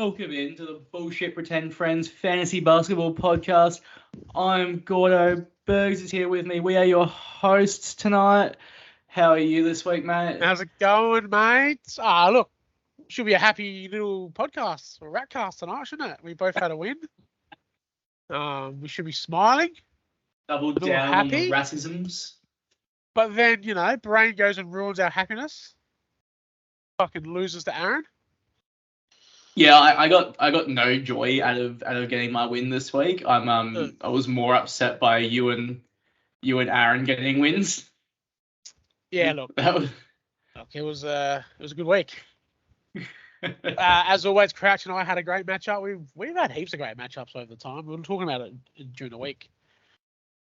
Welcome into the Bullshit Pretend Friends Fantasy Basketball Podcast. I'm Gordo. Bergs is here with me. We are your hosts tonight. How are you this week, mate? How's it going, mate? Look, should be a happy little podcast or ratcast tonight, shouldn't it? We both had a win. We should be smiling. Double down on the racisms. But then, Birrane goes and ruins our happiness. Fucking loses to Aaron. Yeah, I got no joy out of getting my win this week. I was more upset by you and Aaron getting wins. Yeah, look, it was a good week. As always, Crouch and I had a great matchup. We've had heaps of great matchups over the time. We were talking about it during the week,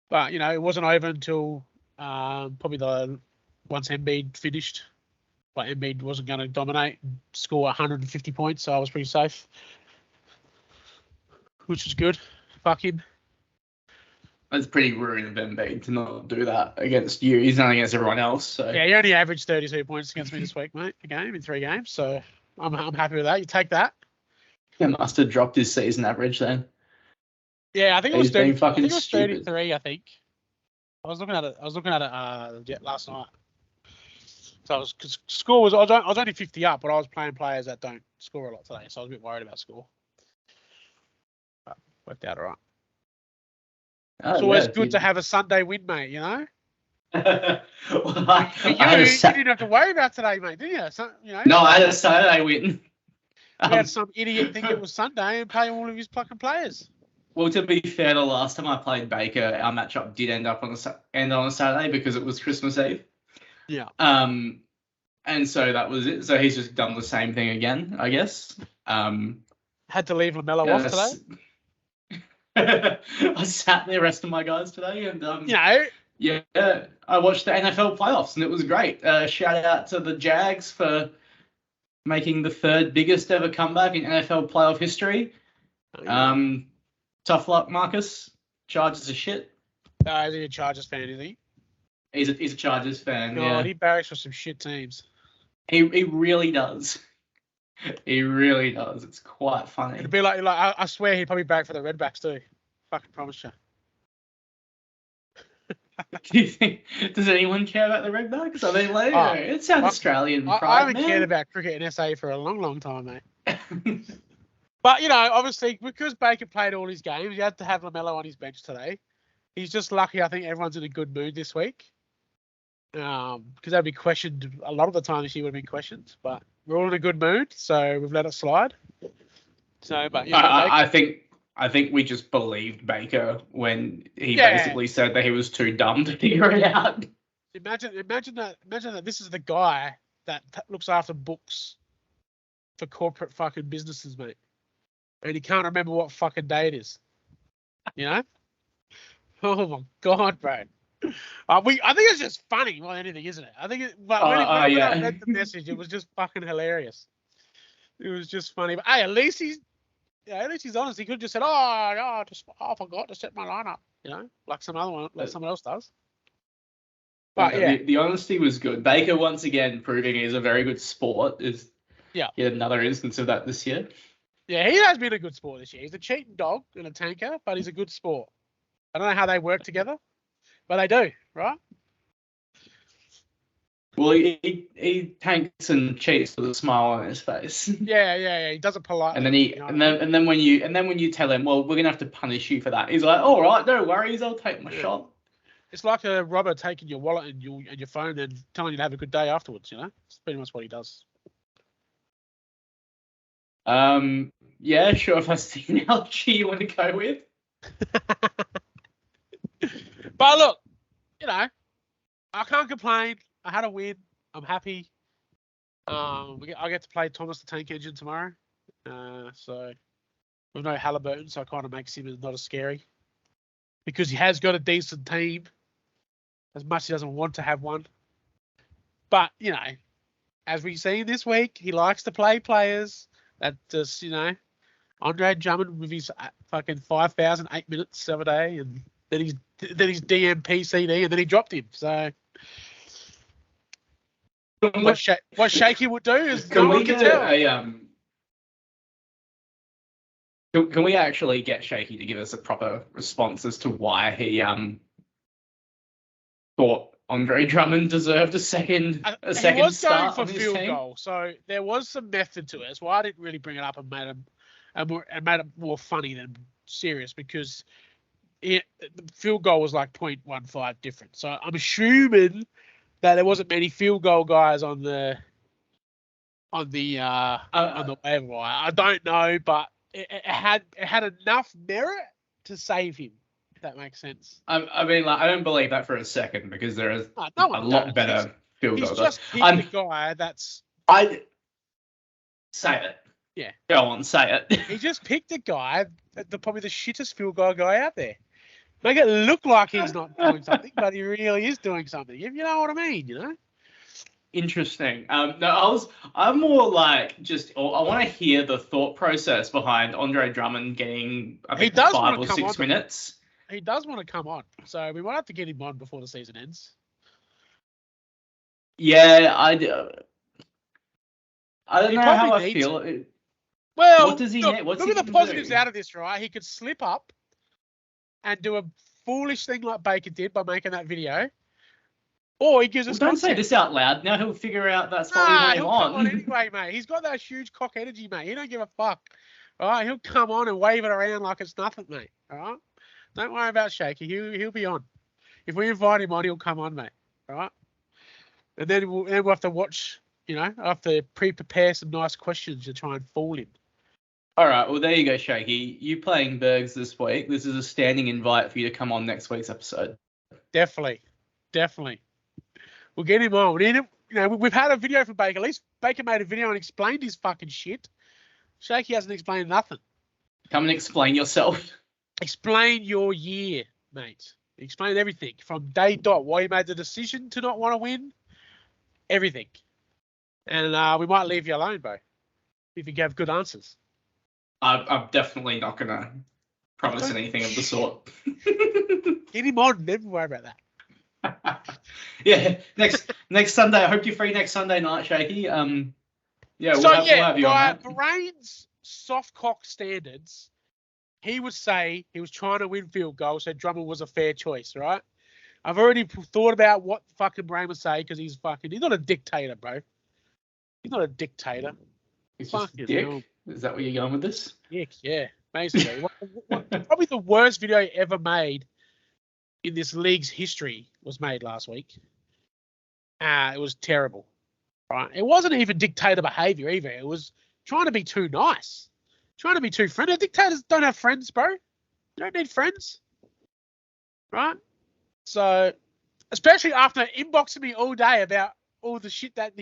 but it wasn't over until probably once Embiid finished. But Embiid wasn't going to dominate and score 150 points, so I was pretty safe, which was good. Fuck him. It's pretty rude of Embiid to not do that against you. He's not against everyone else. So yeah, he only averaged 32 points against me this week, mate. A game in 3 games, so I'm happy with that. You take that. He must have dropped his season average then. Yeah, I think it was 30. I think it was stupid. 33. I think. I was looking at it last night. So score was I was only 50 up, but I was playing players that don't score a lot today, so I was a bit worried about score. But worked out all right. It's always good to have a Sunday win, mate. You didn't have to worry about today, mate, did you? So, No, I had a Saturday win. We had some idiot think it was Sunday and pay all of his fucking players. Well, to be fair, the last time I played Baker, our matchup did end on a Saturday because it was Christmas Eve. Yeah. And so that was it. So he's just done the same thing again, I guess. Had to leave LaMelo off today. I sat the rest of my guys today, and yeah, I watched the NFL playoffs, and it was great. Shout out to the Jags for making the 3rd biggest ever comeback in NFL playoff history. Tough luck, Marcus. Chargers are shit. Is he a Chargers fan, is he? He's a Chargers fan. God, yeah. He barracks for some shit teams. He really does. He really does. It's quite funny. It'd be like I swear he'd probably back for the Redbacks too. Fucking promise you. Do you think? Does anyone care about the Redbacks? Are they like? It sounds Australian pride. I haven't cared about cricket in SA for a long, long time, mate. But obviously because Baker played all his games, he had to have LaMelo on his bench today. He's just lucky. I think everyone's in a good mood this week. Because that'd be questioned a lot of the time this year would have been questioned, but we're all in a good mood, so we've let it slide. So, but I think we just believed Baker when he basically said that he was too dumb to figure it out. Imagine that this is the guy that looks after books for corporate fucking businesses, mate, and he can't remember what fucking day it is. Oh my god, bro. I think it's just funny more than anything, isn't it? I think when I read the message, it was just fucking hilarious. It was just funny. But hey, at least he's honest. He could have just said, I forgot to set my lineup, like someone else does. But the honesty was good. Baker once again proving he's a very good sport. Is yet another instance of that this year. Yeah, he has been a good sport this year. He's a cheating dog and a tanker, but he's a good sport. I don't know how they work together. But they do, right? Well, he tanks and cheats with a smile on his face. Yeah. He does it politely. And then when you tell him, well, we're gonna have to punish you for that, he's like, all right, no worries, I'll take my shot. It's like a robber taking your wallet and your phone and telling you to have a good day afterwards. It's pretty much what he does. Yeah, sure. If that's the analogy you want to go with. But look, I can't complain. I had a win. I'm happy. I get to play Thomas the Tank Engine tomorrow. So with no Halliburton, so it kind of makes him not as scary. Because he has got a decent team. As much as he doesn't want to have one. But, as we've seen this week, he likes to play players that just, Andre Drummond with his fucking 5,008 minutes the other day, and then he's DMP CD, and then he dropped him. So what Shaky would do is no one can tell. Can we actually get Shaky to give us a proper response as to why he thought Andre Drummond deserved a second he was start going on for his field team? goal, so there was some method to it. That's why I didn't really bring it up and made it more funny than serious, because the field goal was like 0.15 different. So I'm assuming that there wasn't many field goal guys on the waiver wire. I don't know, but it had enough merit to save him. If that makes sense. I mean, like, I don't believe that for a second, because there is no a lot better field goal. He's just picked the guy that's. I say it. Yeah. Go on, say it. He just picked a guy, probably the shittest field goal guy out there. Make it look like he's not doing something, but he really is doing something. If you know what I mean, you know. Interesting. No, I'm more like I want to hear the thought process behind Andre Drummond getting, I think, 5 or 6 minutes. He does want to come on, so we might have to get him on before the season ends. Yeah, I don't know how I feel. Well, what does he need? What's look at the positives out of this, right? He could slip up and do a foolish thing like Baker did by making that video. Or he gives us don't say this out loud. Now he'll figure out that's why we want him on. He'll come on anyway, mate. He's got that huge cock energy, mate. He don't give a fuck. All right, he'll come on and wave it around like it's nothing, mate. All right? Don't worry about Shaky. He'll be on. If we invite him on, he'll come on, mate. All right? And then we'll have to watch, I'll have to prepare some nice questions to try and fool him. All right, well, there you go, Shaky. You playing Bergs this week. This is a standing invite for you to come on next week's episode. Definitely. We'll get him on. We've had a video from Baker. At least Baker made a video and explained his fucking shit. Shaky hasn't explained nothing. Come and explain yourself. Explain your year, mate. Explain everything from day dot. Why you made the decision to not want to win. Everything. And we might leave you alone, bro, if you have good answers. I'm definitely not going to promise anything of the sort. Get him on. Never worry about that. Yeah, next Sunday. I hope you're free next Sunday night, Shaky. We'll have you on. By Birrane's soft cock standards, he would say he was trying to win field goals, so Drummond was a fair choice, right? I've already thought about what fucking Birrane would say, because he's not a dictator, bro. He's not a dictator. He's just a dick. Is that where you're going with this? Dick, yeah, basically. Probably the worst video ever made in this league's history was made last week. It was terrible. Right? It wasn't even dictator behavior either. It was trying to be too nice. Trying to be too friendly. Dictators don't have friends, bro. You don't need friends. Right? So, especially after inboxing me all day about all the shit that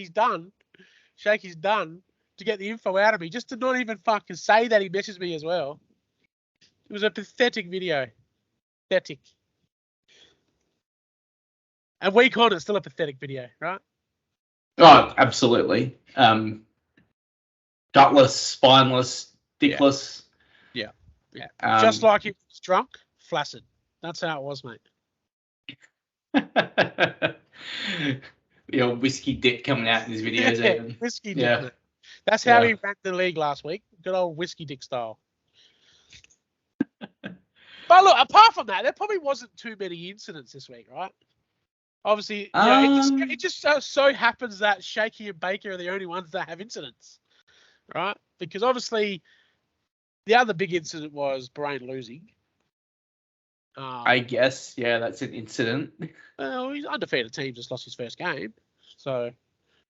Shaky's done to get the info out of me, just to not even fucking say that he messaged me as well. It was a pathetic video. Pathetic. And week on, it's still a pathetic video, right? Oh, absolutely. Gutless, spineless, dickless. Yeah. Just like he was drunk, flaccid. That's how it was, mate. The old whiskey dick coming out in his videos. Even. Whiskey dick. Yeah. That's how he ran the league last week. Good old whiskey dick style. But look, apart from that, there probably wasn't too many incidents this week, right? Obviously, it just so happens that Shaky and Baker are the only ones that have incidents, right? Because obviously, the other big incident was Birrane losing. I guess, yeah, that's an incident. Well, he's undefeated team, just lost his first game, so.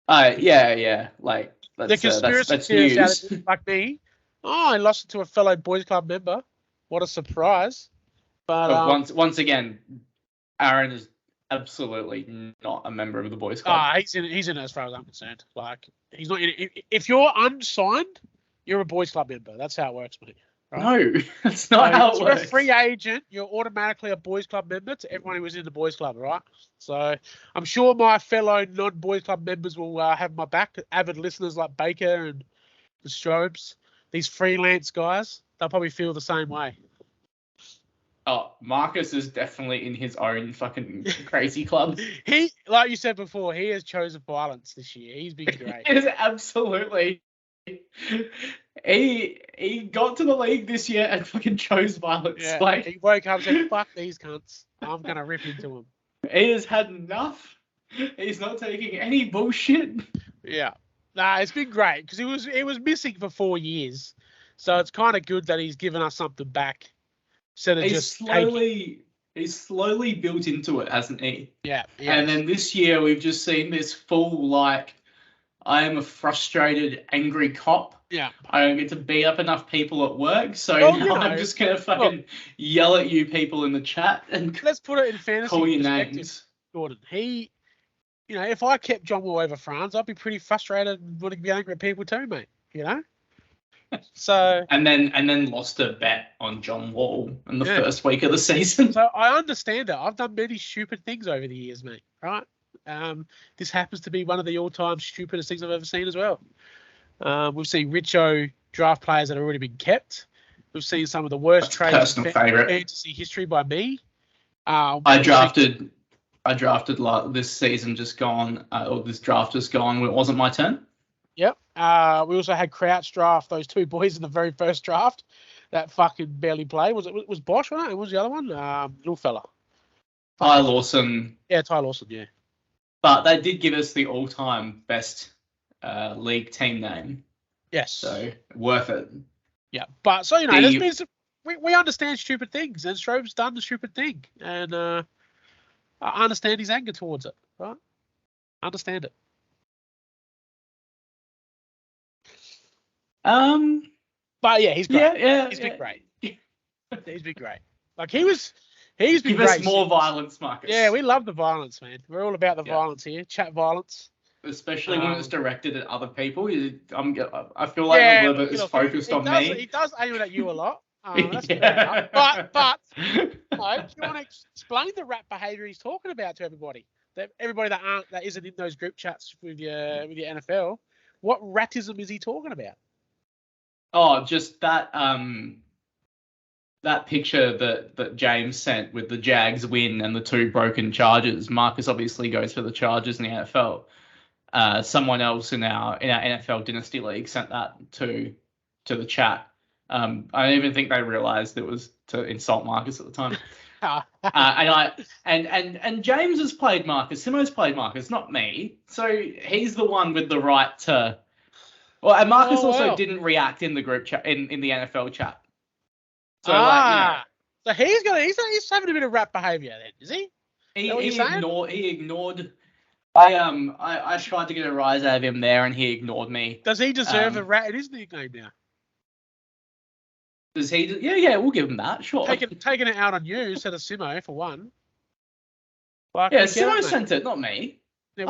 Yeah. Like that's news. Like me, I lost it to a fellow boys club member. What a surprise! But once again, Aaron is absolutely not a member of the boys club. He's in it as far as I'm concerned. Like, he's not in it. If you're unsigned, you're a boys club member. That's how it works, mate. Right? No, that's not how it works. If you're a free agent, you're automatically a boys club member to everyone who was in the boys club, right? So I'm sure my fellow non-boys club members will have my back. Avid listeners like Baker and the Strobes, these freelance guys, they'll probably feel the same way. Oh, Marcus is definitely in his own fucking crazy club. He, like you said before, he has chosen violence this year. He's been great. It is absolutely he got to the league this year and fucking chose violence. Yeah, Like, he woke up and said, "Fuck these cunts. I'm gonna rip into them." he has had enough. He's not taking any bullshit. Yeah, nah, it's been great because he was missing for 4 years, so it's kind of good that he's given us something back instead of just taking. He's slowly built into it, hasn't he? Yeah. And then this year we've just seen this full, like, I am a frustrated, angry cop. Yeah. I don't get to beat up enough people at work, so now I'm just gonna fucking yell at you people in the chat and let's put it in fantasy call your perspective. names. Jordan, if I kept John Wall over France, I'd be pretty frustrated and wanting to be angry at people too, mate. So and then lost a bet on John Wall in the first week of the season. So I understand it. I've done many stupid things over the years, mate. Right? This happens to be one of the all-time stupidest things I've ever seen as well. We've seen Richo draft players that have already been kept. We've seen some of the worst trades in fantasy history by me. I drafted this season just gone, or this draft just gone when it wasn't my turn. Yep. We also had Crouch draft those two boys in the very first draft that fucking barely played. Was Bosch, wasn't it? What was the other one? Little fella. Ty Lawson. Yeah, Ty Lawson, yeah. But they did give us the all-time best league team name. Yes. So, worth it. Yeah. But, so, there's been some, we understand stupid things, and Strobel's done the stupid thing. And I understand his anger towards it, right? I understand it. But yeah, he's great. He's been great. He's been great. Like he's been Give great. Us more violence, Marcus. Yeah, we love the violence, man. We're all about the violence here. Chat violence. Especially when it's directed at other people. I feel like a little bit is focused on me. He does aim it at you a lot. That's fair enough. But do you want to explain the rat behaviour he's talking about to everybody? Everybody that isn't in those group chats with your NFL. What ratism is he talking about? Oh, just that that picture that James sent with the Jags win and the 2 broken charges. Marcus obviously goes for the Chargers in the NFL. Someone else in our NFL Dynasty League sent that to the chat. I don't even think they realised it was to insult Marcus at the time. And James has played Marcus. Simo's played Marcus, not me. So he's the one with the right to. Well, and Marcus also didn't react in the group chat in the NFL chat. So so he's having a bit of rat behaviour then, is he? He ignored. I tried to get a rise out of him there, and he ignored me. Does he deserve a rat in his nickname now? Does he? Yeah, we'll give him that. Sure. Taking it out on you instead of Simo for one. Simo sent it, not me. Yeah,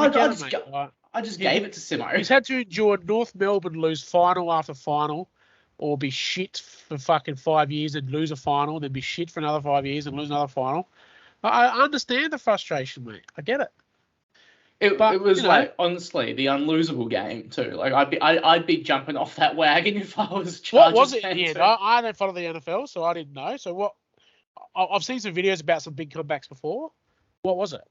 I just gave it to Simo. He's had to endure North Melbourne lose final after final, or be shit for fucking 5 years and lose a final, then be shit for another 5 years and lose another final. I understand the frustration, mate. I get it. It was honestly the unlosable game too. Like I'd be jumping off that wagon if I was. What was it in the end? I don't follow the NFL, so I didn't know. So what? I've seen some videos about some big comebacks before. What was it?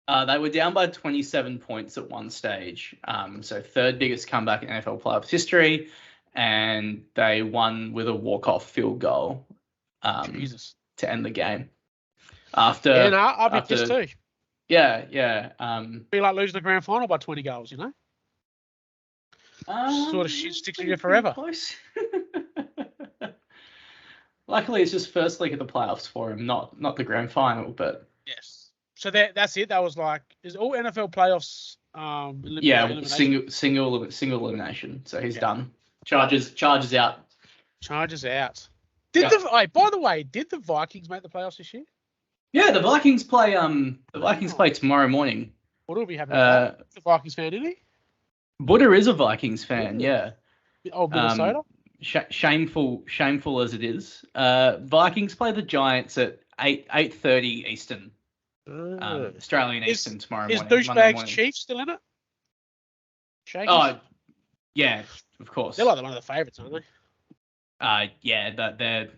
They were down by 27 points at one stage. So third biggest comeback in NFL playoffs history, and they won with a walk-off field goal. Jesus. To end the game. After. I'll be pissed too. Yeah. Be like losing the grand final by 20 goals, Sort of shit sticks with you forever. Close. Luckily, it's just first league of the playoffs for him, not the grand final. But yes. So that's it. That was is all NFL playoffs. Single elimination. So he's done. Charges out. Charges out. By the way, did the Vikings make the playoffs this year? Yeah, the Vikings play. The Vikings play tomorrow morning. Buddha will be having the Vikings fan, isn't he? Buddha is a Vikings fan. Yeah. Oh, Minnesota. Shameful as it is. Vikings play the Giants at 8:30 Eastern. Australian Eastern tomorrow morning. Is douchebags Chiefs still in it? Shakers? Oh, yeah, of course. They're like one of the favourites, aren't they? Yeah, they're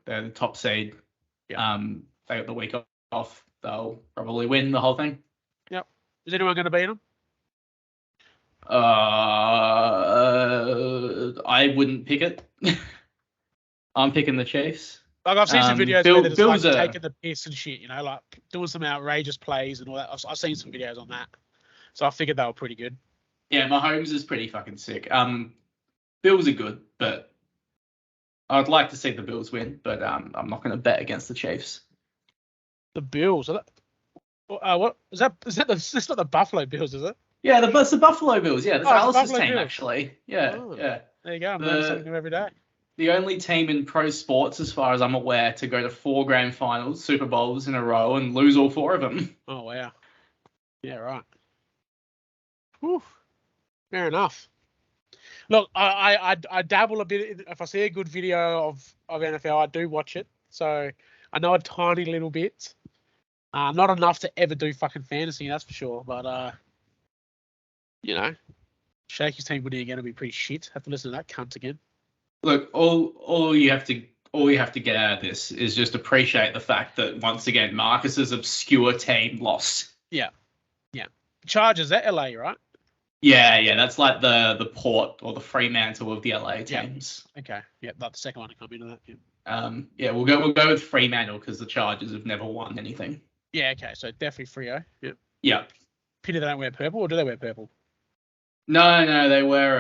the top seed. Yeah. They got the week off. They'll probably win the whole thing. Yep. Is anyone going to beat them? I wouldn't pick it. I'm picking the Chiefs. Like I've seen some videos where they're just like taking the piss and shit, like doing some outrageous plays and all that. I've seen some videos on that, so I figured they were pretty good. Yeah, Mahomes is pretty fucking sick. Bills are good, but I'd like to see the Bills win, but I'm not going to bet against the Chiefs. The Bills? What is that? It's not the Buffalo Bills, is it? Yeah, it's the Buffalo Bills. Yeah, that's Alice's team Bills. Actually. Yeah, yeah. There you go. I'm learning something new every day. The only team in pro sports, as far as I'm aware, to go to 4 grand finals, Super Bowls in a row, and lose all 4 of them. Oh wow. Yeah, right. Whew. Fair enough. Look, I dabble a bit. If I see a good video of NFL, I do watch it. So I know a tiny little bit. Not enough to ever do fucking fantasy, that's for sure. But Shakey's team winning again will be pretty shit. Have to listen to that cunt again. Look, all you have to get out of this is just appreciate the fact that once again Marcus's obscure team lost. Yeah. Chargers at LA, right? Yeah, that's like the Port or the Fremantle of the LA teams. Yeah. Okay. Yeah, that's the second one to come into that. Yeah. We'll go with Fremantle because the Chargers have never won anything. Yeah. Okay. So definitely Freo. Yep. Yeah. Pity they don't wear purple, or do they wear purple? No, they wear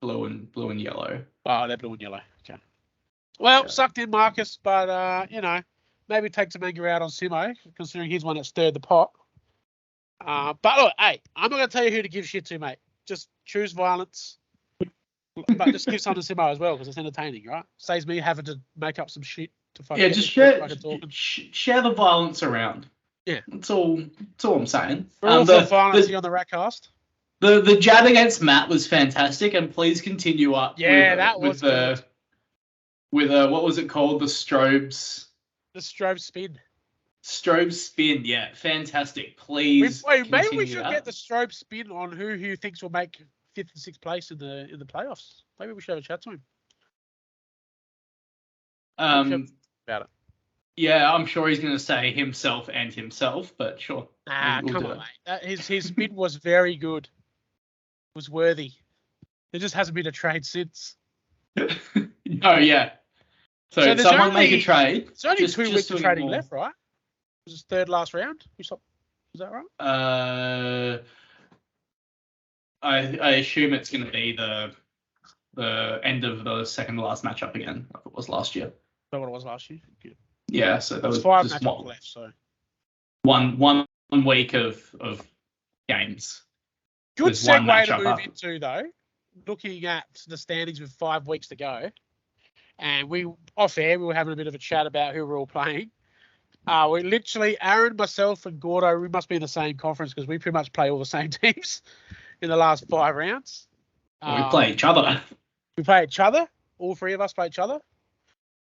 blue and yellow. Oh, they're blue and yellow. Okay. Well, sucked in Marcus, but maybe take some anger out on Simo, considering he's one that stirred the pot. But look, hey, I'm not going to tell you who to give shit to, mate. Just choose violence. But just give some to Simo as well, because it's entertaining, right? Saves me having to make up some shit to fucking just share the violence around. Yeah. That's all I'm saying. We're all for violence here on the Ratcast. The jab against Matt was fantastic, and please continue up. Yeah, that was good. With what was it called? The Strobes. The Strobe spin. Strobe spin, yeah, fantastic. Please. Maybe we should get the Strobe spin on who you thinks will make 5th and 6th place in the playoffs. Maybe we should have a chat to him. About it. Yeah, I'm sure he's going to say himself and himself, but sure. Come on, mate. His spin was very good. It was worthy. There just hasn't been a trade since. No, yeah. So someone make a trade. It's only 2 weeks of trading left, right? Was his 3rd last round? Is that right? I assume it's going to be the end of the second to last matchup again, like it was last year. Is that what it was last year? Good. Yeah, so there was 5 matchups left. So one week of games. Good segue to move into though. Looking at the standings with 5 weeks to go, and we were having a bit of a chat about who we're all playing. We literally, Aaron, myself, and Gordo, we must be in the same conference because we pretty much play all the same teams in the last 5 rounds. We play each other. We play each other. All 3 of us play each other.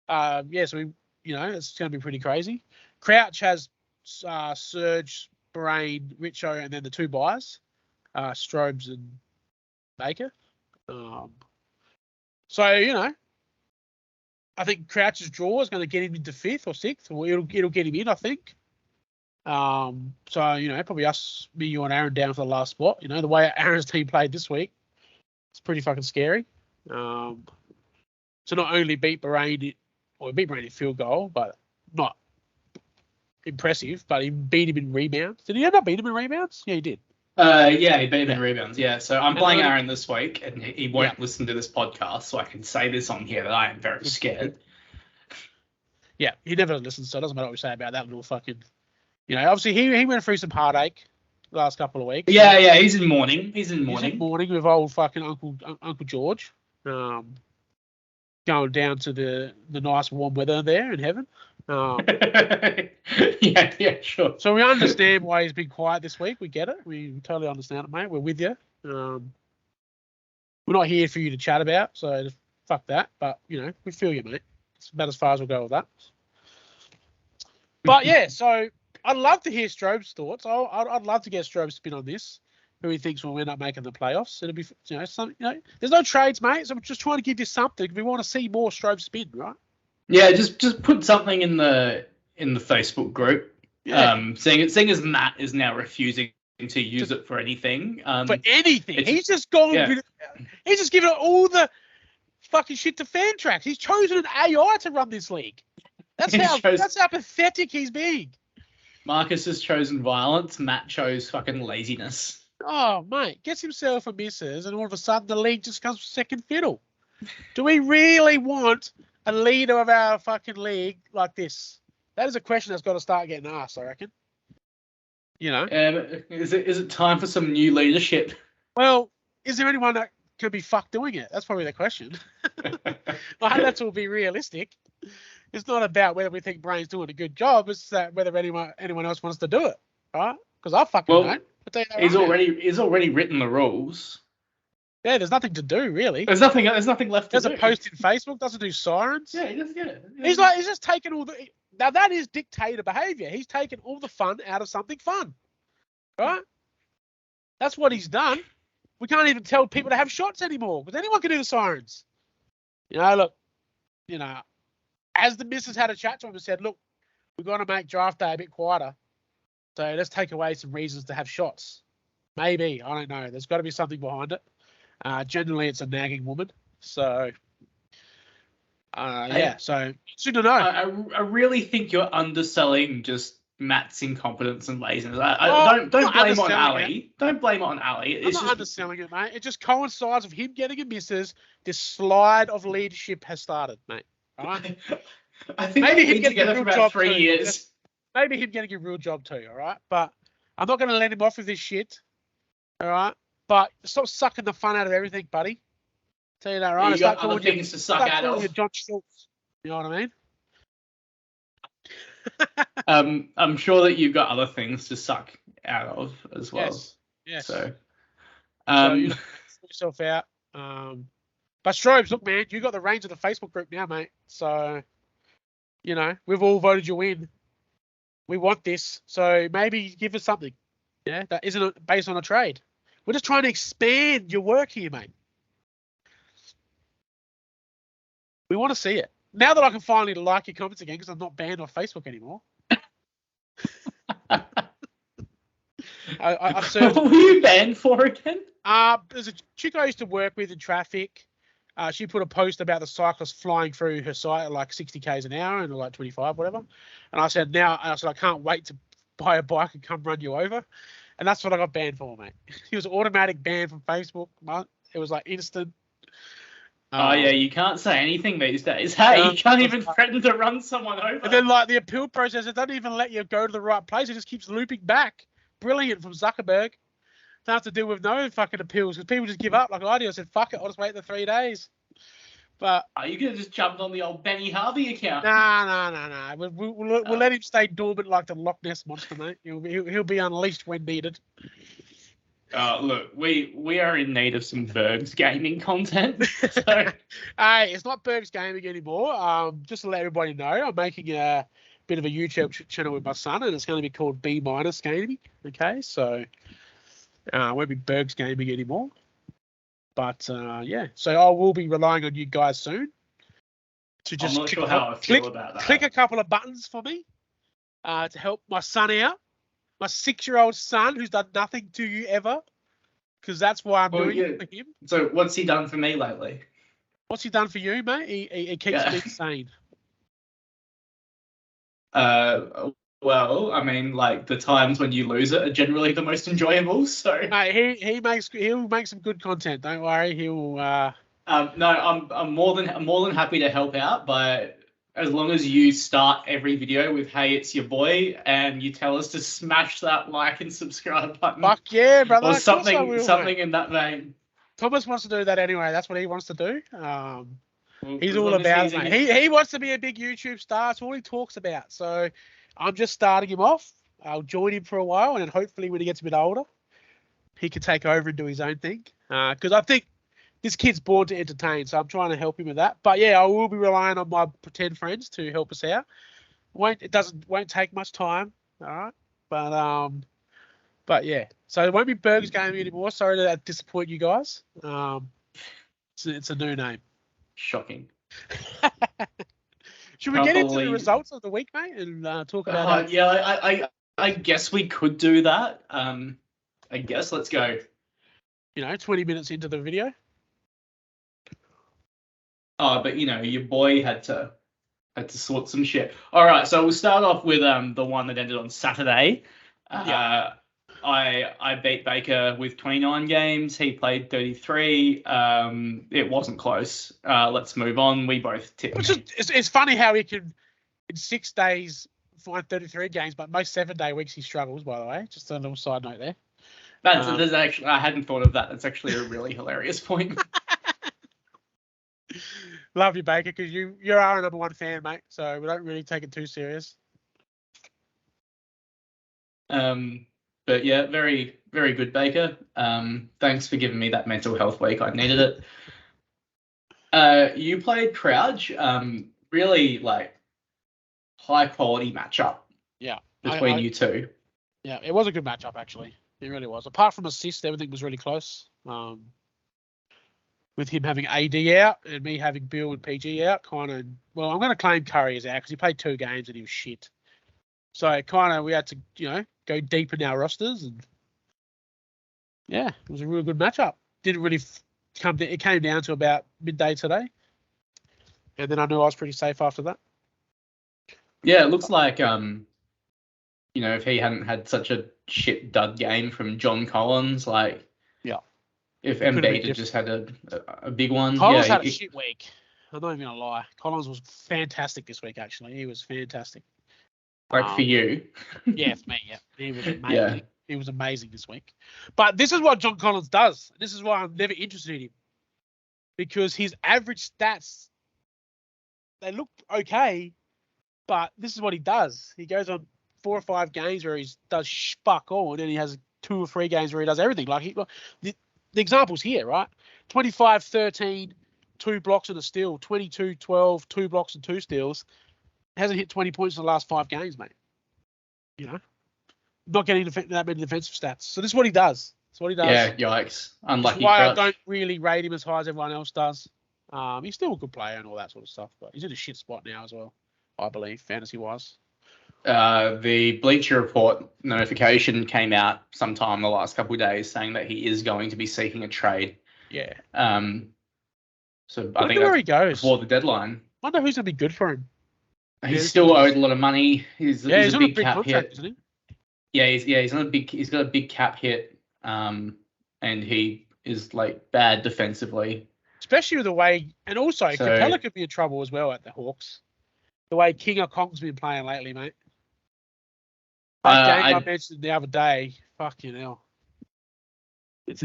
So it's going to be pretty crazy. Crouch has Surge, Birrane, Richo, and then the 2 buys, Strobes and Baker. I think Crouch's draw is going to get him into 5th or 6th, or it'll get him in, I think. Probably us, me, you, and Aaron down for the last spot. The way Aaron's team played this week, it's pretty fucking scary. So not only beat Birrane in field goal, but not impressive, but he beat him in rebounds. Did he end up beating him in rebounds? Yeah, he did. He beat him in rebounds. Yeah, so I'm playing Aaron this week, and he won't listen to this podcast, so I can say this on here that I am very scared. Yeah, he never listens, so it doesn't matter what we say about that little fucking. Obviously he went through some heartache the last couple of weeks. Yeah, he's in mourning. He's in mourning with old fucking Uncle George. Going down to the nice warm weather there in heaven. Yeah, sure. So we understand why he's been quiet this week. We get it. We totally understand it, mate. We're with you. We're not here for you to chat about, so just fuck that. But, we feel you, mate. It's about as far as we'll go with that. But, yeah, so I'd love to hear Strobe's thoughts. I'd love to get Strobe's spin on this, who he thinks will end up making the playoffs. It'll be, there's no trades, mate, so I'm just trying to give you something. We want to see more Strobe spin, right? Yeah, just put something in the Facebook group. Yeah. Seeing as Matt is now refusing to use it for anything. For anything. He's just gone. Yeah. He's just given all the fucking shit to Fantrax. He's chosen an AI to run this league. That's how pathetic he's being. Marcus has chosen violence. Matt chose fucking laziness. Oh, mate. Gets himself a missus, and all of a sudden the league just comes second fiddle. Do we really want a leader of our fucking league like this? That is a question that's got to start getting asked, I reckon. You know? Is it time for some new leadership? Well, is there anyone that could be fucked doing it? That's probably the question. I hope that's all be realistic. It's not about whether we think Birrane's doing a good job. It's that whether anyone else wants to do it, right? Because I fucking don't. He's already written the rules. Yeah, there's nothing to do really. There's nothing left to do. There's a post in Facebook. Doesn't do sirens. Yeah, he doesn't get it. He's just taking all the. Now that is dictator behaviour. He's taken all the fun out of something fun, right? That's what he's done. We can't even tell people to have shots anymore because anyone can do the sirens. Look, as the missus had a chat to him and said, look, we've got to make draft day a bit quieter. So let's take away some reasons to have shots. Maybe. I don't know. There's got to be something behind it. Generally, it's a nagging woman. So, so interesting to know. I really think you're underselling just Matt's incompetence and laziness. Don't blame it on Ali. Don't blame it on Ali. I'm not underselling it, mate. It just coincides with him getting a missus. This slide of leadership has started, mate. All right? I think maybe him getting together for about 3 years. Maybe him getting a real job too, all right? But I'm not going to let him off with this shit, all right? But stop sucking the fun out of everything, buddy. Tell you that, right? You got other things to suck out of. John Schultz. You know what I mean? I'm sure that you've got other things to suck out of as well. Yes. So you sort yourself out. But Strobes, look, man, you got the reins of the Facebook group now, mate. So, we've all voted you in. We want this. So maybe give us something. Yeah, that isn't based on a trade. We're just trying to expand your work here, mate. We want to see it. Now that I can finally like your comments again because I'm not banned off Facebook anymore. What were you banned for again? There's a chick I used to work with in traffic. She put a post about the cyclist flying through her site at like 60 k's an hour and like 25, whatever. And I said, I can't wait to buy a bike and come run you over. And that's what I got banned for, mate. It was automatic ban from Facebook. It was like instant. Yeah, you can't say anything these days. Hey, you can't even threaten to run someone over. And then like the appeal process, it doesn't even let you go to the right place. It just keeps looping back. Brilliant from Zuckerberg. Don't have to deal with no fucking appeals because people just give up like I did. I said, fuck it, I'll just wait the 3 days. But you could have just jumped on the old Benny Harvey account. Nah. We'll let him stay dormant like the Loch Ness monster, mate. He'll be unleashed when needed. Look, we are in need of some Bergs gaming content. So. Hey, it's not Bergs gaming anymore. Just to let everybody know, I'm making a bit of a YouTube channel with my son, and it's going to be called B- Gaming. Okay, so it won't be Bergs gaming anymore. But so I will be relying on you guys soon to just I'm not sure how I feel about that. Click a couple of buttons for me to help my son out. My 6-year-old son who's done nothing to you ever, because that's why I'm doing it for him. So what's he done for me lately? What's he done for you, mate? He keeps me sane. Well, I mean, like the times when you lose it are generally the most enjoyable. So mate, he'll make some good content. Don't worry, he'll. No, I'm more than happy to help out, but as long as you start every video with "Hey, it's your boy," and you tell us to smash that like and subscribe button. Fuck yeah, brother! Or something in that vein. Thomas wants to do that anyway. That's what he wants to do. He's all about it, mate. He wants to be a big YouTube star. That's all he talks about. So I'm just starting him off. I'll join him for a while, and then hopefully when he gets a bit older, he can take over and do his own thing. Because I think this kid's born to entertain, so I'm trying to help him with that. But yeah, I will be relying on my pretend friends to help us out. Won't take much time, all right? But yeah, so it won't be Bergs Gaming anymore. Sorry to disappoint you guys. It's a new name. Shocking. Should we get into the results of the week, mate, and talk about it? Yeah, I guess we could do that. I guess let's go. 20 minutes into the video. Oh, but your boy had to sort some shit. All right, so we'll start off with the one that ended on Saturday. Yeah. I beat Baker with 29 games. He played 33. It wasn't close. Let's move on. We both tipped. It's funny how he can, in 6 days, find 33 games, but most 7-day weeks he struggles, by the way. Just a little side note there. There's actually, I hadn't thought of that. That's actually a really hilarious point. Love you, Baker, because you're our number one fan, mate. So we don't really take it too serious. But yeah, very, very good, Baker. Thanks for giving me that mental health week. I needed it. You played Crouch. Really high quality matchup. Yeah. Between you two. Yeah, it was a good matchup actually. It really was. Apart from assists, everything was really close. With him having AD out and me having Bill and PG out, I'm going to claim Curry is out because he played 2 games and he was shit. So we had to, go deep in our rosters, and yeah, it was a really good matchup. Didn't really it came down to about midday today, and then I knew I was pretty safe after that. Yeah, it looks like if he hadn't had such a shit dud game from John Collins, if Embiid had just had a big one. Collins had a shit week. I'm not even going to lie. Collins was fantastic this week, actually. He was fantastic. For you. Yeah, for me, yeah. He was amazing. Yeah. He was amazing this week. But this is what John Collins does. This is why I'm never interested in him. Because his average stats, they look okay, but this is what he does. He goes on 4 or 5 games where he does fuck all, and then he has 2 or 3 games where he does everything. The example's here, right? 25-13, 2 blocks and a steal. 22-12, 2 blocks and 2 steals. Hasn't hit 20 points in the last 5 games, mate. Not getting that many defensive stats. So this is what he does. That's what he does. Yeah, yikes. Unlucky. That's why I don't really rate him as high as everyone else does. He's still a good player and all that sort of stuff, but he's in a shit spot now as well, I believe, fantasy-wise. The Bleacher Report notification came out sometime the last couple of days saying that he is going to be seeking a trade. Yeah. So I think where he goes before the deadline. I wonder who's going to be good for him. He's still owed a lot of money. He's a big cap contract, hit. Isn't he? He's got a big cap hit. And he is bad defensively. Especially with the way, and also Capella could be in trouble as well at the Hawks. The way King of Kong's been playing lately, mate. That game I mentioned the other day, fucking hell. It's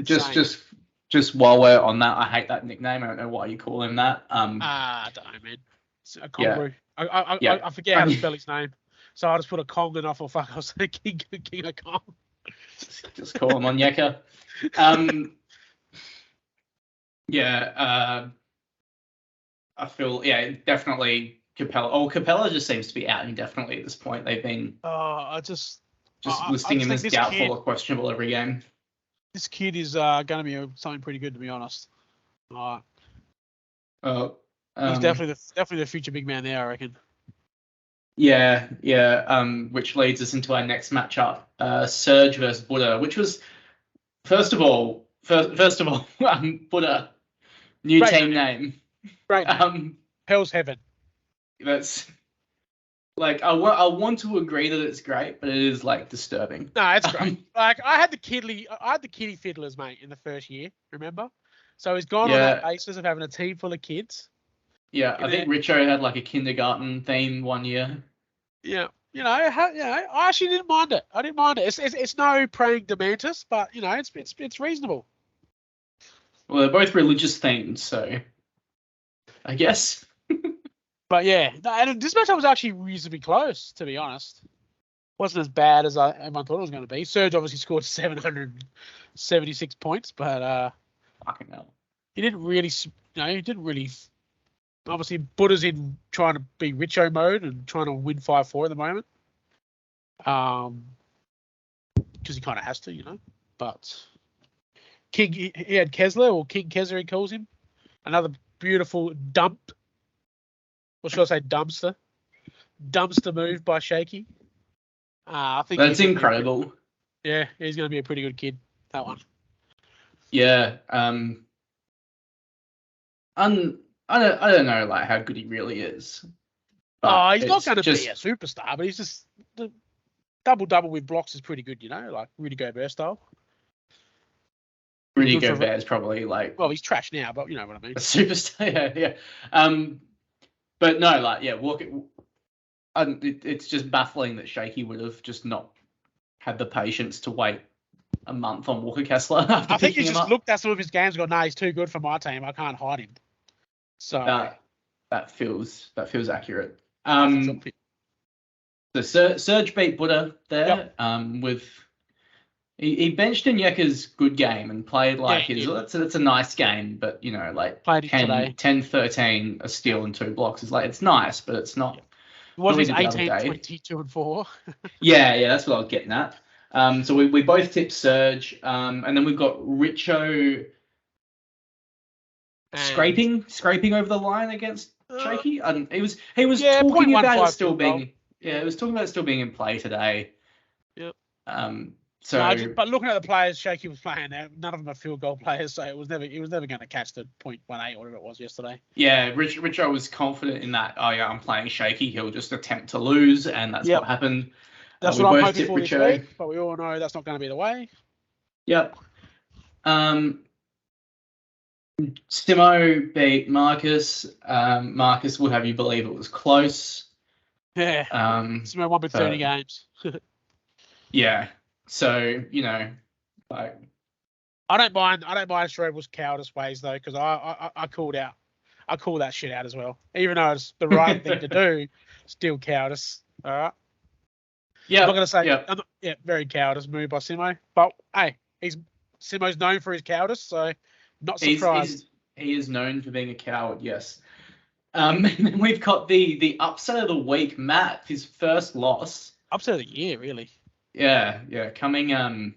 just while we're on that, I hate that nickname. I don't know why you call him that. I don't know, man. It's a Congo. Yeah. I forget how to spell his name, so I just put a Kong and I thought, fuck, I was thinking King of Kong. Just call him Onyeka. I feel definitely. Capella just seems to be out indefinitely at this point. They've been listing him as doubtful or questionable every game. This kid is going to be something pretty good, to be honest. He's definitely the future big man there, I reckon. Yeah. Which leads us into our next matchup, Surge versus Buddha, which was first of all, Buddha, new great team name. Right. Hell's Heaven. That's I want to agree that it's great, but it is disturbing. No, it's great. I had the kiddie fiddlers, mate, in the first year. Remember? So he's gone on that basis of having a team full of kids. Yeah, I think Richo had a kindergarten theme one year. Yeah, I actually didn't mind it. I didn't mind it. It's no praying mantis, but it's reasonable. Well, they're both religious themed, so I guess. But yeah, and this matchup was actually reasonably close, to be honest. Wasn't as bad as everyone thought it was going to be. Surge obviously scored 776 points, but fucking hell. He didn't really. Obviously, Buddha's in trying to be Richo mode and trying to win 5-4 at the moment. Because he kind of has to, But King, he had Kessler, or King Kessler, he calls him. Another beautiful dump. What should I say? Dumpster move by Shaky. I think that's incredible. Yeah, he's going to be a pretty good kid. that one. Yeah. I don't know like how good he really is. He's not going to be a superstar, but he's just the double with blocks is pretty good, like Rudy Gobert style. Rudy Gobert is probably like. Well, he's trash now, but you know what I mean. A superstar, yeah. But no, like, yeah, it's just baffling that Shaky would have just not had the patience to wait a month on Walker Kessler after I think picking he's him just up. looked at some of his games and gone, nah, he's too good for my team. I can't hide him. So that feels accurate. So Serge beat Buddha there. Yep. With he benched Onyeka's good game and played like his. That's a nice game, but like 10, 13, a steal and 2 blocks is like it's nice, but it's not. It was his 18, 22 and 4. yeah, that's what I was getting at. So we both tipped Serge, and then we've got Richo scraping over the line against Shaky. And he was talking about it still being he was talking about it still being in play today. Yep. But looking at the players Shaky was playing, none of them are field goal players, so he was never going to catch the 0.18 or whatever it was yesterday. Yeah, Richo was confident in that. Oh yeah, I'm playing Shaky. He'll just attempt to lose, and that's what happened. That's what I'm hoping for this week, but we all know that's not going to be the way. Yep. Simo beat Marcus. Marcus would have you believe it was close. Yeah. Simo won by 30 games. Yeah. So, like I don't mind Strobel's cowardice ways though, because I called that shit out as well. Even though it's the right thing to do, still cowardice. All right. Yeah. I'm not gonna say very cowardice move by Simo. But hey, Simo's known for his cowardice, so not surprised. He is known for being a coward, yes. And then we've got the upset of the week, Matt, his first loss. Upset of the year, really. Yeah. Coming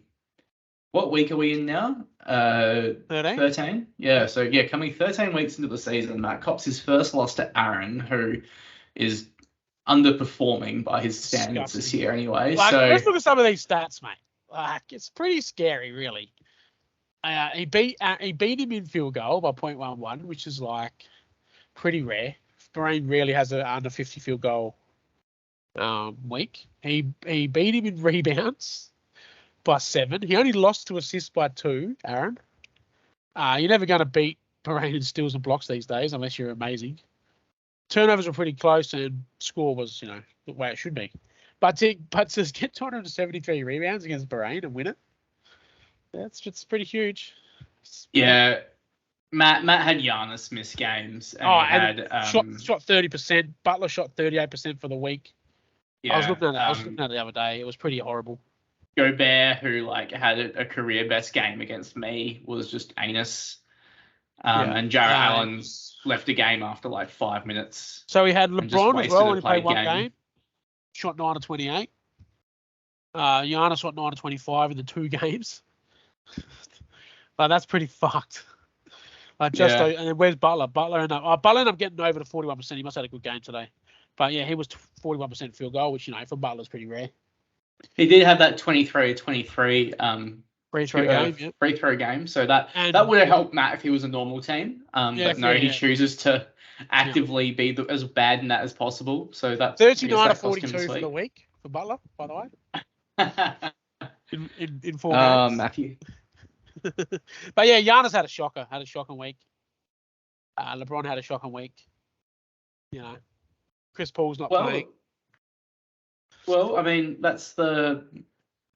what week are we in now? 13? Yeah, so coming 13 weeks into the season, Matt cops his first loss to Aaron, who is underperforming by his standards this year anyway. Let's look at some of these stats, mate. It's pretty scary, really. He beat him in field goal by 0.11, which is like pretty rare. Birrane rarely has an under 50 field goal week. He beat him in rebounds by 7. He only lost to assists by 2, Aaron. You're never going to beat Birrane in steals and blocks these days unless you're amazing. Turnovers were pretty close and score was, the way it should be. But to get 273 rebounds against Birrane and win it, it's pretty huge. Yeah. Matt had Giannis miss games. And shot 30%. Butler shot 38% for the week. Yeah, I was looking at it the other day. It was pretty horrible. Gobert, who had a career best game against me, was just anus. And Jarrett Allen left the game after 5 minutes. So we had LeBron as well when he played one game. Shot 9 of 28. Giannis shot 9 of 25 in the 2 games. That's pretty fucked. And then where's Butler? Butler ended up getting over to 41%. He must have had a good game today. But yeah, he was 41% field goal, which for Butler's pretty rare. He did have that 23-23 free throw game. So that would have helped Matt if he was a normal team. But no, he chooses to actively be as bad in that as possible. So that's 39 of 42 for the week for Butler, by the way. in 4 games. Matthew. But yeah, Giannis had a shocking week. LeBron had a shocking week. Chris Paul's not playing. Well, I mean, that's the.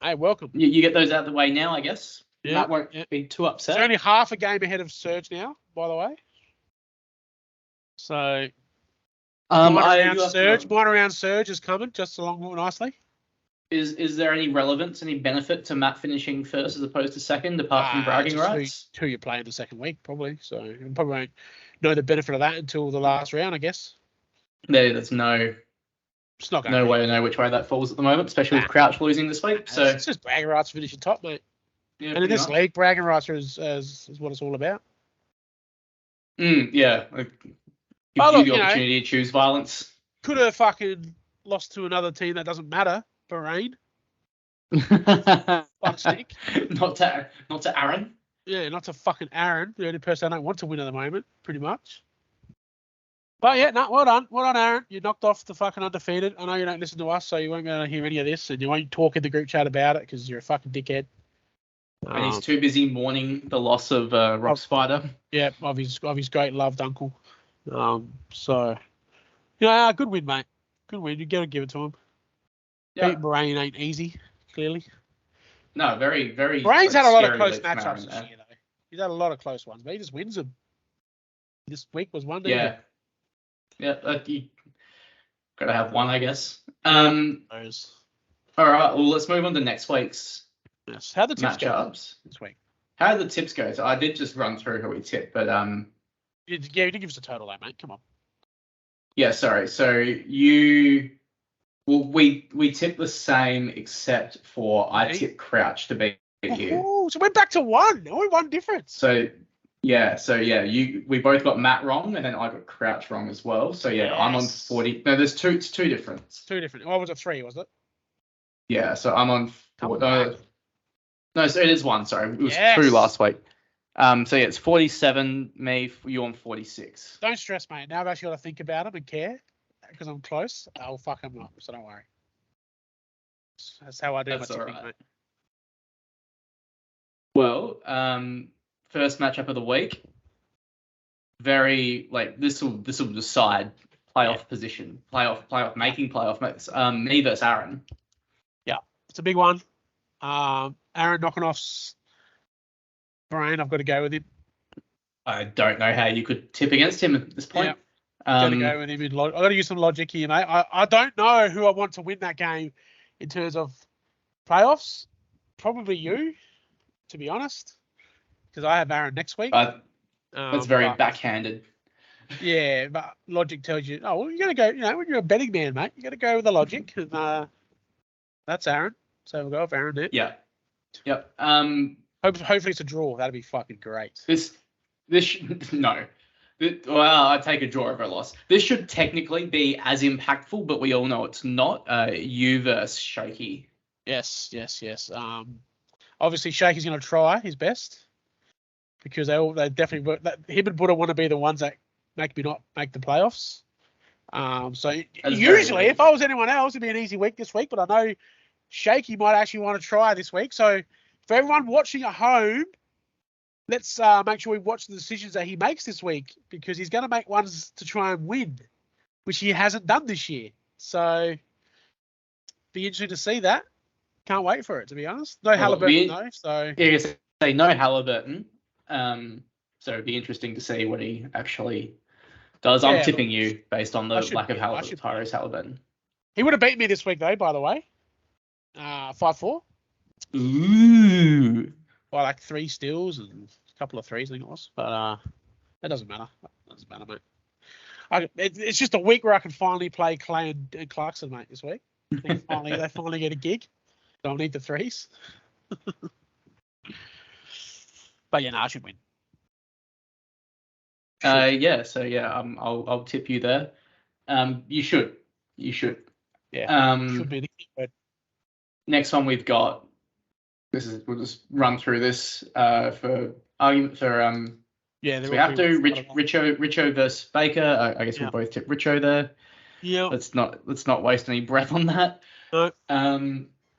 Hey, welcome. You get those out of the way now, I guess. Yeah. Matt won't be too upset. He's only half a game ahead of Serge now, by the way. So. One around Serge is coming just along nicely. Is there any relevance, any benefit to Matt finishing first as opposed to second, apart from bragging rights? Who you're playing the second week, probably. So you probably won't know the benefit of that until the last round, I guess. There's no way to know which way that falls at the moment, especially with Crouch losing this week. So it's just bragging rights finishing top, mate. Yeah, and in this league, bragging rights is what it's all about. Yeah. Gives you the opportunity to choose violence. Could have fucking lost to another team that doesn't matter. Birrane. Fuck's sake. Not to Aaron. Yeah, not to fucking Aaron, the only person I don't want to win at the moment, pretty much. But yeah, no, well done, Aaron. You knocked off the fucking undefeated. I know you don't listen to us, so you won't go to hear any of this, and you won't talk in the group chat about it because you're a fucking dickhead. And he's too busy mourning the loss of Rock Spider. Yeah, of his great loved uncle. So, yeah, good win, mate. Good win. You gotta give it to him. Yeah. Beating Birrane ain't easy, clearly. No, very, very. Birrane's had a lot of close matchups this year, though. He's had a lot of close ones, but he just wins them. This week was one. Yeah. Yeah, you gotta have one, I guess. All right, well, let's move on to next week's How the tips matchups go this week? How did the tips go? So I did just run through who we tipped, but you did give us a total, though, mate. Come on. Yeah, sorry. So we tipped the same except for I tipped Crouch to beat you. Oh, so we're back to one. Only one difference. So we both got Matt wrong, and then I got Crouch wrong as well. So yeah, yes. I'm on 40. No, there's two. It's two different. Two different. What was it? 3, was it? Yeah. So I'm on. No, so it is 1. Sorry, it was 2 last week. So yeah, it's 47. Me, you on 46. Don't stress, mate. Now I've actually got to think about them and care because I'm close. I'll fuck them up, so don't worry. That's how I do my tipping, mate. Well, first matchup of the week. Very this will decide playoff position, making playoff. Me versus Aaron. Yeah, it's a big one. Aaron knocking off Birrane. I've got to go with him. I don't know how you could tip against him at this point. Got to go with him. I've got to use some logic here, mate. I don't know who I want to win that game in terms of playoffs. Probably you, to be honest, because I have Aaron next week. That's very backhanded. Yeah, but logic tells you, oh, well, you got to go, when you're a betting man, mate, you got to go with the logic. And that's Aaron. So we'll go with Aaron there. Yeah. Yep. Hopefully it's a draw. That'd be fucking great. No. Well, I'd take a draw over a loss. This should technically be as impactful, but we all know it's not. You versus Shaky. Yes. Obviously, Shaky's going to try his best because they definitely him and Buddha want to be the ones that make me not make the playoffs. So that's usually, if I was anyone else, it'd be an easy week this week. But I know Shaky might actually want to try this week. So for everyone watching at home, let's make sure we watch the decisions that he makes this week because he's going to make ones to try and win, which he hasn't done this year. So be interesting to see that. Can't wait for it, to be honest. No Halliburton, though. So yeah, say no Halliburton. So it'd be interesting to see what he actually does. I'm tipping you based on the lack of Tyrese Halliburton. He would have beaten me this week, though, by the way. 5-4. Ooh. By like 3 steals and a couple of threes, I think it was. But that doesn't matter. Mate. It's just a week where I can finally play Clay and Clarkson, mate, this week. They finally get a gig. Don't need the threes. But yeah, I should win. I'll tip you there. You should. Yeah. Should be the key word. Next one we've got. We'll just run through this for argument for Yeah. So we have to Richo versus Baker. I guess we'll both tip Richo there. Yeah. Let's not waste any breath on that. No.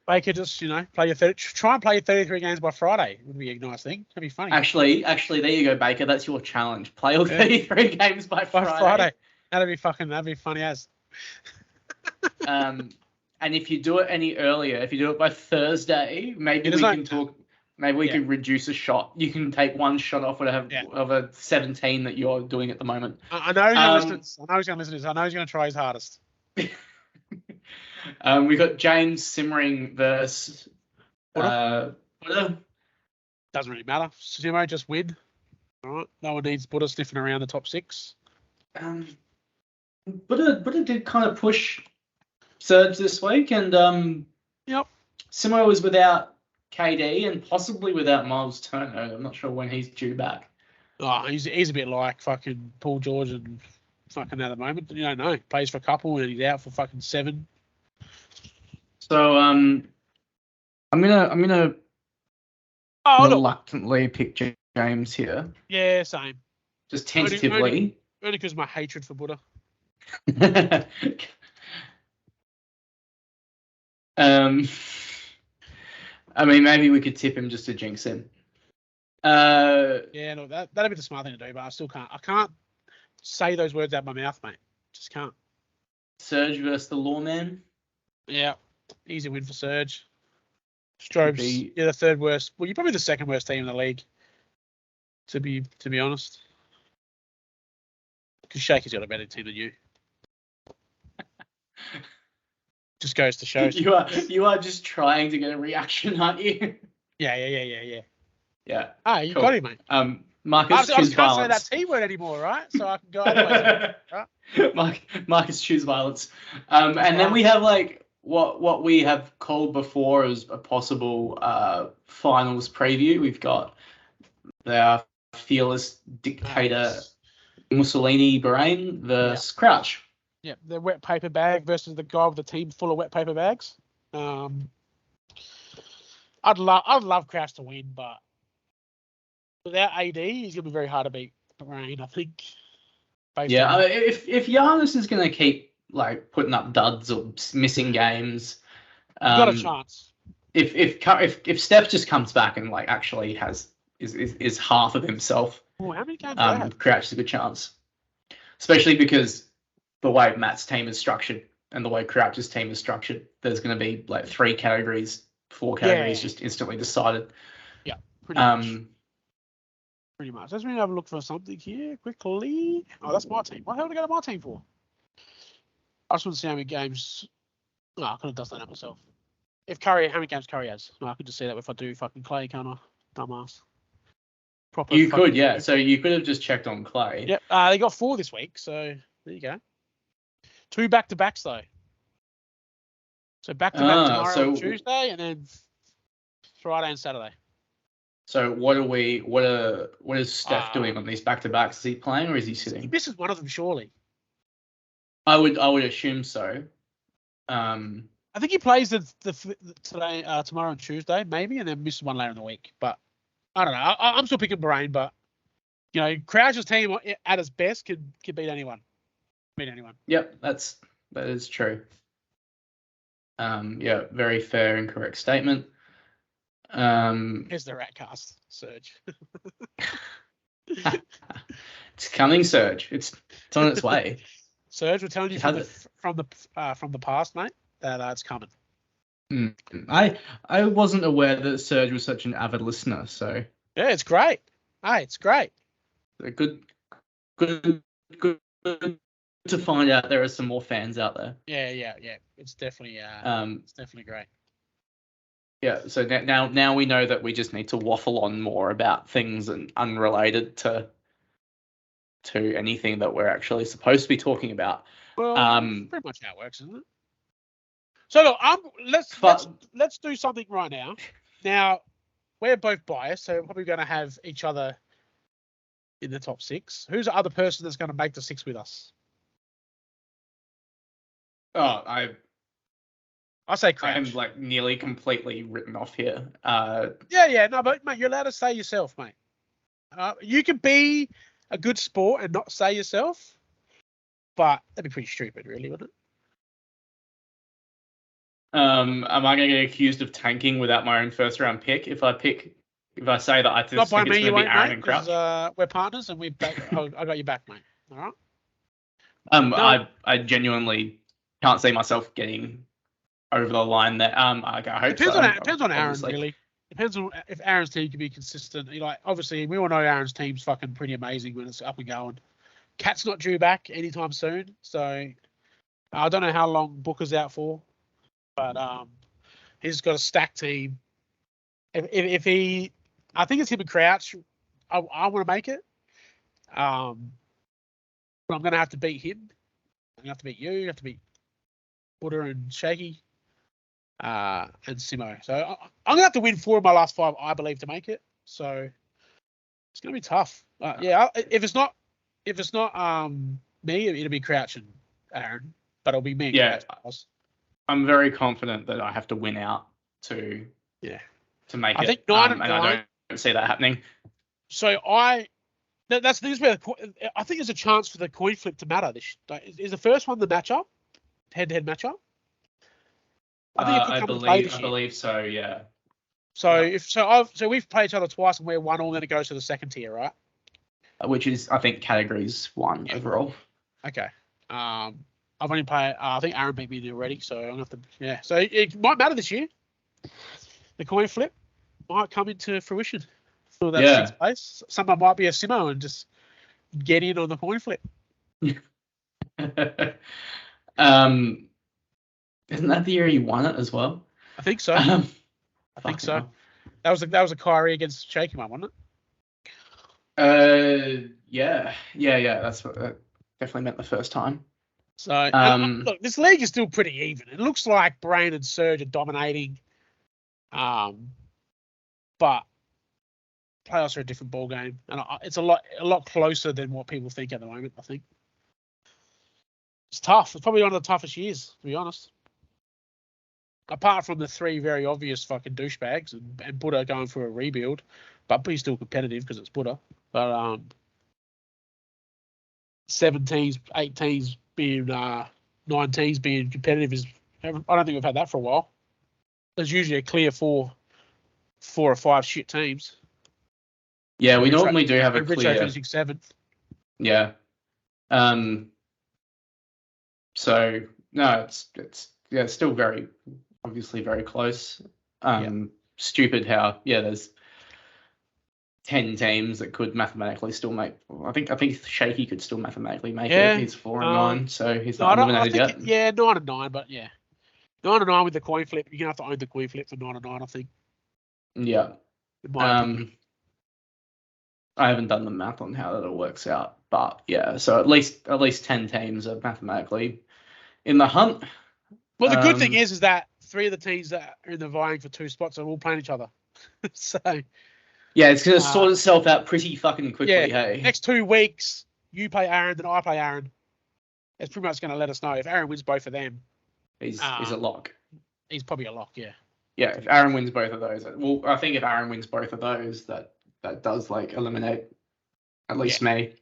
Baker, just play your try and play your 33 games by Friday. Would be a nice thing. That'd be funny. Actually, there you go, Baker. That's your challenge. Play all 33 games by Friday. That'd be funny as. And if you do it any earlier, if you do it by Thursday, maybe we can talk. Maybe we can reduce a shot. You can take one shot off of a 17 that you're doing at the moment. I know he's going to listen to this. I know he's going to try his hardest. We got James Simmering versus Buddha. Doesn't really matter. Simo, just win. All right. No one needs Buddha sniffing around the top 6. Buddha did kind of push Surge this week, and Simo was without KD and possibly without Miles Turner. I'm not sure when he's due back. Oh, he's a bit like fucking Paul George and fucking at the moment. You don't know. He plays for a couple and he's out for fucking 7. So I'm gonna reluctantly pick James here. Yeah, same. Just tentatively. Only because of my hatred for Buddha. I mean, maybe we could tip him just to jinx him. Yeah, no, that'd be the smart thing to do, but I still can't. I can't say those words out of my mouth, mate. Just can't. Serge versus the Lawman. Yeah, easy win for Serge. Strobes, you're the third worst. Well, you're probably the second worst team in the league. To be honest, because Shaker's got a better team than you. Just goes to show. You are just trying to get a reaction, aren't you? Yeah. Yeah. Ah, you got him, mate. Marcus, I choose can't violence. say that T word anymore, right? So I can go otherwise, right? Marcus, choose violence. And then we have like what we have called before as a possible finals preview. We've got the fearless dictator Mussolini Birrane versus Crouch. Yeah, the wet paper bag versus the guy with the team full of wet paper bags. I'd love Crouch to win, but without AD, he's gonna be very hard to beat Birrane, I think. Yeah, if Giannis is gonna keep like putting up duds or missing games, got a chance. If Steph just comes back and like actually is half of himself, how many games? Crouch is a good chance, especially because the way Matt's team is structured and the way Crouch's team is structured, there's going to be like 4 categories just instantly decided. Yeah, pretty much. Pretty much. Let's have a look for something here quickly. Oh, that's my team. What the hell did I go to my team for? I just want to see how many games. No, I could have done that myself. How many games Curry has? No, I could just see that if I do fucking Clay, can't I? Dumbass. You could, yeah. So you could have just checked on Clay. Yep. They got 4 this week, so there you go. 2 back-to-backs though. So back-to-back tomorrow and Tuesday, and then Friday and Saturday. So what is Steph doing on these back-to-backs? Is he playing or is he sitting? He misses one of them, surely. I would assume so. I think he plays today, tomorrow and Tuesday, maybe, and then misses one later in the week. But I don't know. I'm still picking Birrane, but Crouch's team at its best could beat anyone. Yep, that is true. Yeah, very fair and correct statement. Here's the Ratcast, Serge. It's coming, Serge. It's on its way. Serge, we're telling you from the past, mate, that it's coming. I wasn't aware that Serge was such an avid listener, so yeah, it's great. Hey, it's great. Good to find out there are some more fans out there. Yeah. It's definitely great. Yeah, so now we know that we just need to waffle on more about things and unrelated to anything that we're actually supposed to be talking about. Well, pretty much how it works, isn't it? So look, let's do something right now. Now, we're both biased, so we're probably going to have each other in the top 6. Who's the other person that's going to make the 6 with us? Oh, I say Crouch. I'm like nearly completely written off here. Yeah, no, but mate, you're allowed to say yourself, mate. You could be a good sport and not say yourself, but that'd be pretty stupid, really, wouldn't it? Am I going to get accused of tanking without my own first round pick if I say that I think it's going to be Aaron and Crouch? We're partners and I got you back, mate. All right. No. I genuinely can't see myself getting over the line there. I hope depends so. Depends on Aaron, really. Depends on if Aaron's team can be consistent. Obviously, we all know Aaron's team's fucking pretty amazing when it's up and going. Cat's not due back anytime soon, so I don't know how long Booker's out for, but he's got a stacked team. If he, I think it's him and Crouch. I want to make it, but I'm going to have to beat him. I'm going to have to beat you. You have to beat Buddha and Shaggy. And Simo. So I'm going to have to win 4 of my last 5, I believe, to make it. So it's going to be tough. Yeah, if it's not me, it'll be Crouch and Aaron, but it'll be me and Crouch. I'm very confident that I have to win out to Yeah. To make I it. think 9 and 9. And I don't see that happening. So that's the thing where I think there's a chance for the coin flip to matter. Is the first one the matchup, head-to-head matchup? I think it could come into play this year. I believe so. Yeah. So we've played each other twice and we're 1-1, then it goes to the second tier, right? Which is, I think, categories 1 overall. Okay. I've only played. I think Aaron beat me already, so I'm gonna have to. Yeah. So it might matter this year. The coin flip might come into fruition for that 6th place. Someone might be a Simo and just get in on the coin flip. Isn't that the year he won it as well? I think so. I think so. Hell. That was a Kyrie against Shaky one, wasn't it? Yeah. That's what definitely meant the first time. So look, this league is still pretty even. It looks like Birrane and Surge are dominating, but playoffs are a different ball game, and it's a lot closer than what people think at the moment. I think it's tough. It's probably one of the toughest years, to be honest. Apart from the 3 very obvious fucking douchebags and Buddha going for a rebuild, but he's still competitive because it's Buddha. But 7 teams, 8 teams being 9 teams being competitive is, I don't think we've had that for a while. There's usually a clear 4 or 5 shit teams. Yeah, we normally do have a clear. Finishing 7th. Yeah. So no, it's still very obviously very close. Stupid how there's 10 teams that could mathematically still make. I think Shaky could still mathematically make it. He's 4 and 9, so he's not eliminated yet. 9 and 9, but 9 and 9 with the coin flip. You're gonna have to own the coin flip for 9 and 9, I think. Yeah. I haven't done the math on how that all works out, but yeah. So at least 10 teams are mathematically in the hunt. Well, the good thing is that 3 of the teams that are in the vying for 2 spots are all playing each other. So yeah, it's going to sort itself out pretty fucking quickly. Hey, next 2 weeks, you play Aaron, then I play Aaron. It's pretty much going to let us know if Aaron wins both of them. He's a lock. He's probably a lock, yeah. Yeah, if Aaron wins both of those, well, I think if Aaron wins both of those, that does like eliminate at least me.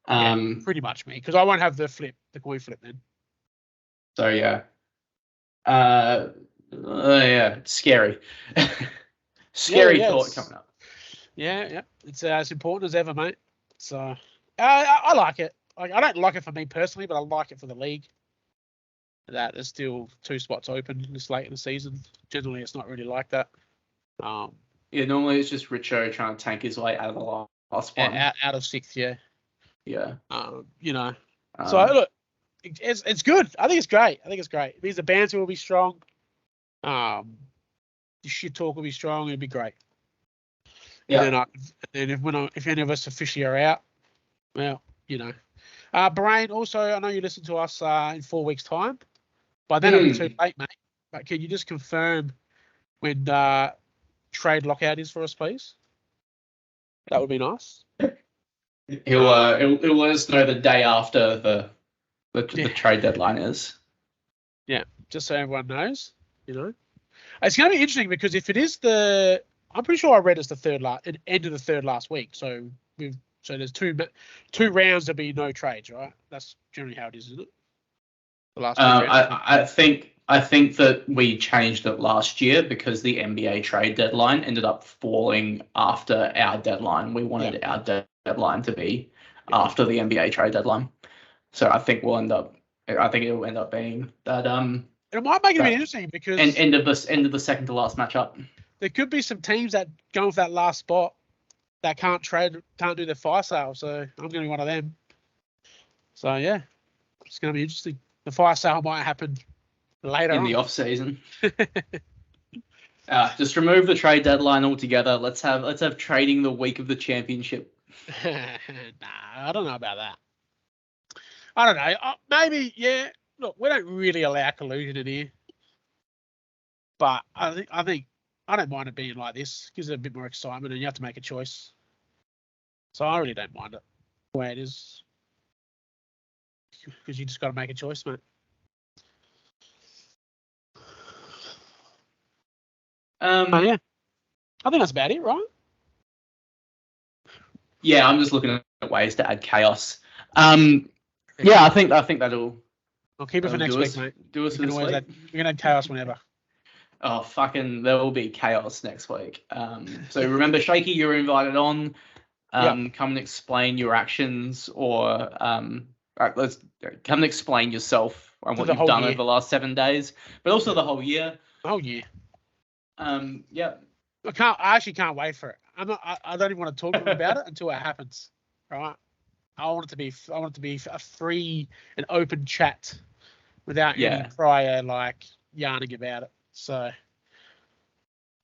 Pretty much me, because I won't have the coin flip then. So yeah. Scary. Scary thought coming up. Yeah. It's as important as ever, mate. So I like it. Like, I don't like it for me personally, but I like it for the league. That there's still 2 spots open this late in the season. Generally, it's not really like that. Normally it's just Richo trying to tank his way out of the last one. Out of 6th, yeah. Yeah. So look, it's good. I think it's great. It means the banter will be strong. The shit talk will be strong. It'll be great. Yeah. And then if any of us officially are out, well, Birrane, also, I know you listen to us in 4 weeks' time. By then it'll be too late, mate. But can you just confirm when trade lockout is for us, please? That would be nice. He'll let us know the day after the trade deadline is. Yeah, just so everyone knows. It's going to be interesting because if it is I'm pretty sure I read it's the end of the third last week. So there's two rounds. There'll be no trades, right? That's generally how it is, isn't it? The last 2 rounds. I think that we changed it last year because the NBA trade deadline ended up falling after our deadline. We wanted our deadline to be after the NBA trade deadline. So I think it'll end up being that. It might make it a bit interesting because end of the second to last matchup. There could be some teams that go with that last spot that can't do their fire sale. So I'm going to be one of them. So yeah, it's going to be interesting. The fire sale might happen later in the off season. Just remove the trade deadline altogether. Let's have trading the week of the championship. Nah, I don't know about that. I don't know. Maybe, yeah. Look, we don't really allow collusion in here, but I think I don't mind it being like this. Gives it a bit more excitement, and you have to make a choice. So I really don't mind it the way it is, because you just got to make a choice, mate. Yeah. I think that's about it, right? Yeah, I'm just looking at ways to add chaos. Yeah, I think that'll. I'll keep it for next week, mate. Do us for this week. We can add chaos whenever. Oh, fucking, there will be chaos next week. So remember, Shaky, you're invited on. Come and explain your actions, or let's come and explain yourself and what you've done over the last 7 days, but also the whole year. The whole year. Yeah. I actually can't wait for it. I don't even want to talk to them about it until it happens. Right? I want it to be a free and open chat without any prior yarning about it. So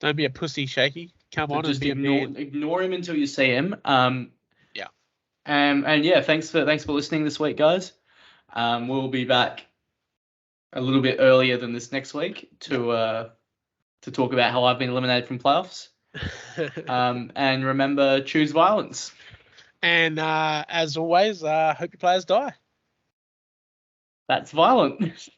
don't be a pussy, Shaky. Come on, just and ignore him until you see him. Yeah. And yeah, thanks for listening this week, guys. We'll be back a little bit earlier than this next week to talk about how I've been eliminated from playoffs. And remember, choose violence. And as always, hope your players die. That's violent.